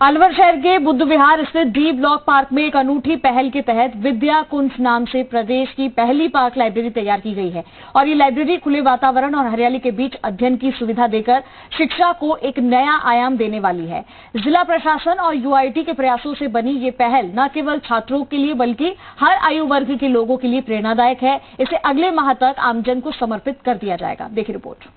अलवर शहर के बुद्ध विहार स्थित डी ब्लॉक पार्क में एक अनूठी पहल के तहत विद्या कुंज नाम से प्रदेश की पहली पार्क लाइब्रेरी तैयार की गई है। और ये लाइब्रेरी खुले वातावरण और हरियाली के बीच अध्ययन की सुविधा देकर शिक्षा को एक नया आयाम देने वाली है। जिला प्रशासन और यूआईटी के प्रयासों से बनी ये पहल न केवल छात्रों के लिए बल्कि हर आयु वर्ग के लोगों के लिए प्रेरणादायक है। इसे अगले माह तक आमजन को समर्पित कर दिया जाएगा। देखिए रिपोर्ट।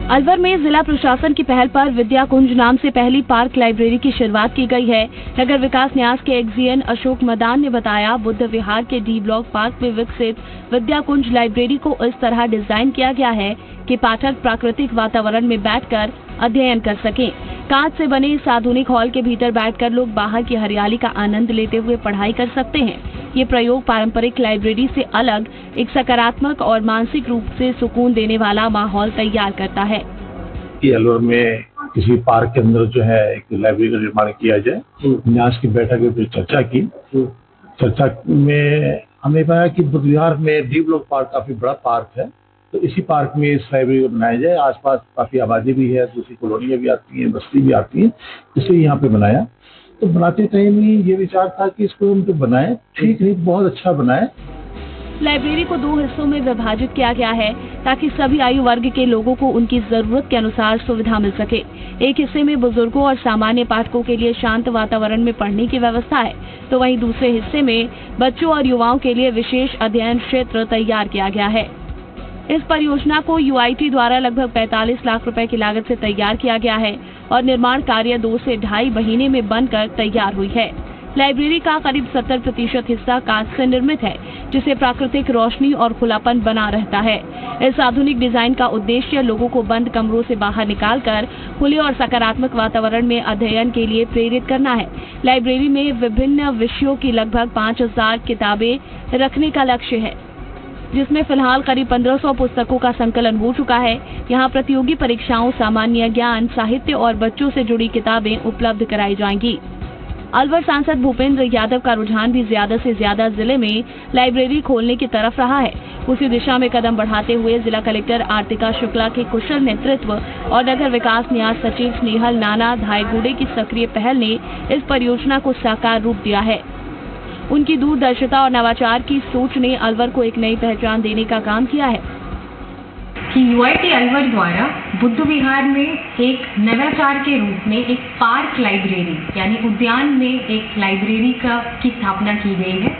अलवर में जिला प्रशासन की पहल पर विद्या कुंज नाम से पहली पार्क लाइब्रेरी की शुरुआत की गई है। नगर विकास न्यास के एक्सईएन अशोक मदान ने बताया, बुद्ध विहार के डी ब्लॉक पार्क में विकसित विद्या कुंज लाइब्रेरी को इस तरह डिजाइन किया गया है कि पाठक प्राकृतिक वातावरण में बैठकर अध्ययन कर सकें। कांच से बने इस आधुनिक हॉल के भीतर बैठकर लोग बाहर की हरियाली का आनंद लेते हुए पढ़ाई कर सकते हैं। ये प्रयोग पारंपरिक लाइब्रेरी से अलग एक सकारात्मक और मानसिक रूप से सुकून देने वाला माहौल तैयार करता है। अलवर में किसी पार्क के अंदर जो है एक लाइब्रेरी का निर्माण किया जाए। न्यास की बैठक में चर्चा की। चर्चा में हमने पाया कि बुद्ध विहार में डी ब्लॉक पार्क काफी बड़ा पार्क है, तो इसी पार्क में इस लाइब्रेरी को बनाया जाए। आसपास काफी आबादी भी है, दूसरी कॉलोनियां भी आती हैं, बस्ती भी आती है, इसलिए यहाँ पे बनाया। तो बनाते टाइम ही ये विचार था कि इसको हम तो बनाए, ठीक नहीं बहुत अच्छा बनाए। लाइब्रेरी को 2 हिस्सों में विभाजित किया गया है ताकि सभी आयु वर्ग के लोगों को उनकी जरूरत के अनुसार सुविधा मिल सके। एक हिस्से में बुजुर्गों और सामान्य पाठकों के लिए शांत वातावरण में पढ़ने की व्यवस्था है, तो वहीं दूसरे हिस्से में बच्चों और युवाओं के लिए विशेष अध्ययन क्षेत्र तैयार किया गया है। इस परियोजना को यूआईटी द्वारा लगभग 45 लाख रुपए की लागत से तैयार किया गया है और निर्माण कार्य 2 से ढाई महीने में बनकर तैयार हुई है। लाइब्रेरी का करीब 70% हिस्सा कांच से निर्मित है, जिसे प्राकृतिक रोशनी और खुलापन बना रहता है। इस आधुनिक डिजाइन का उद्देश्य लोगों को बंद कमरों से बाहर निकालकर खुले और सकारात्मक वातावरण में अध्ययन के लिए प्रेरित करना है। लाइब्रेरी में विभिन्न विषयों की लगभग 5000 किताबें रखने का लक्ष्य है, जिसमें फिलहाल करीब 1500 पुस्तकों का संकलन हो चुका है। यहाँ प्रतियोगी परीक्षाओं, सामान्य ज्ञान, साहित्य और बच्चों से जुड़ी किताबें उपलब्ध कराई जाएंगी। अलवर सांसद भूपेंद्र यादव का रुझान भी ज्यादा से ज्यादा जिले में लाइब्रेरी खोलने की तरफ रहा है। उसी दिशा में कदम बढ़ाते हुए जिला कलेक्टर आर्तिका शुक्ला के कुशल नेतृत्व और नगर विकास न्यास सचिव स्नेहल नाना धायगुड़े की सक्रिय पहल ने इस परियोजना को साकार रूप दिया है। उनकी दूरदर्शिता और नवाचार की सोच ने अलवर को एक नई पहचान देने का काम किया है। कि यूआईटी अलवर द्वारा बुद्ध विहार में एक नवाचार के रूप में एक पार्क लाइब्रेरी यानी उद्यान में एक लाइब्रेरी की स्थापना की गई है।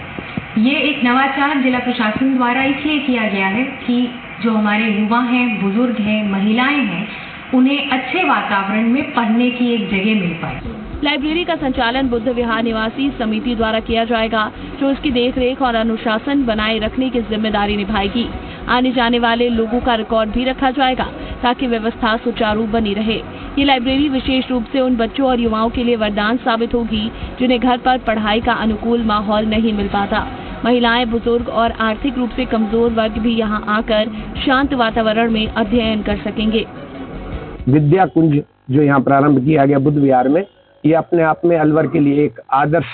ये एक नवाचार जिला प्रशासन द्वारा इसलिए किया गया है कि जो हमारे युवा हैं, बुजुर्ग हैं, महिलाएं हैं, उन्हें अच्छे वातावरण में पढ़ने की एक जगह मिल पाए। लाइब्रेरी का संचालन बुद्ध विहार निवासी समिति द्वारा किया जाएगा, जो इसकी देखरेख और अनुशासन बनाए रखने की जिम्मेदारी निभाएगी। आने जाने वाले लोगों का रिकॉर्ड भी रखा जाएगा ताकि व्यवस्था सुचारू बनी रहे। ये लाइब्रेरी विशेष रूप से उन बच्चों और युवाओं के लिए वरदान साबित होगी जिन्हें घर पर पढ़ाई का अनुकूल माहौल नहीं मिल पाता। महिलाएं, बुजुर्ग और आर्थिक रूप से कमजोर वर्ग भी यहाँ आकर शांत वातावरण में अध्ययन कर सकेंगे। विद्या कुंज जो यहाँ प्रारंभ किया गया बुद्ध विहार में, ये अपने आप में अलवर के लिए एक आदर्श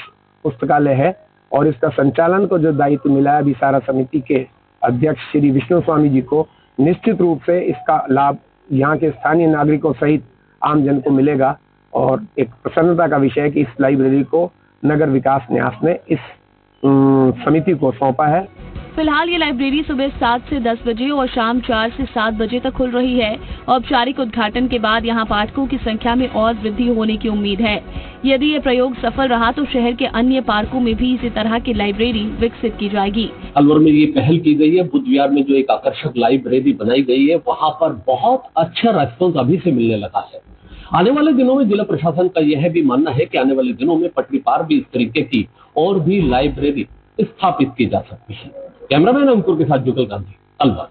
पुस्तकालय है और इसका संचालन को जो दायित्व मिला है विसारा समिति के अध्यक्ष श्री विष्णु स्वामी जी को, निश्चित रूप से इसका लाभ यहाँ के स्थानीय नागरिकों सहित आम जन को मिलेगा और एक प्रसन्नता का विषय है कि इस लाइब्रेरी को नगर विकास न्यास ने इस समिति को सौंपा है। फिलहाल ये लाइब्रेरी सुबह 7 से 10 बजे और शाम 4 से 7 बजे तक खुल रही है। औपचारिक उद्घाटन के बाद यहाँ पाठकों की संख्या में और वृद्धि होने की उम्मीद है। यदि ये प्रयोग सफल रहा तो शहर के अन्य पार्कों में भी इसी तरह की लाइब्रेरी विकसित की जाएगी। अलवर में ये पहल की गई है। बुद्ध विहार में जो एक आकर्षक लाइब्रेरी बनाई गई है, वहाँ पर बहुत अच्छा रेस्पॉन्स अभी से मिलने लगा है। आने वाले दिनों में जिला प्रशासन का यह भी मानना है कि आने वाले दिनों में पटरी पार भी इस तरीके की और भी लाइब्रेरी स्थापित की जा सकती है। कैमरामैन अंकुर के साथ जुगल गांधी, अलवर।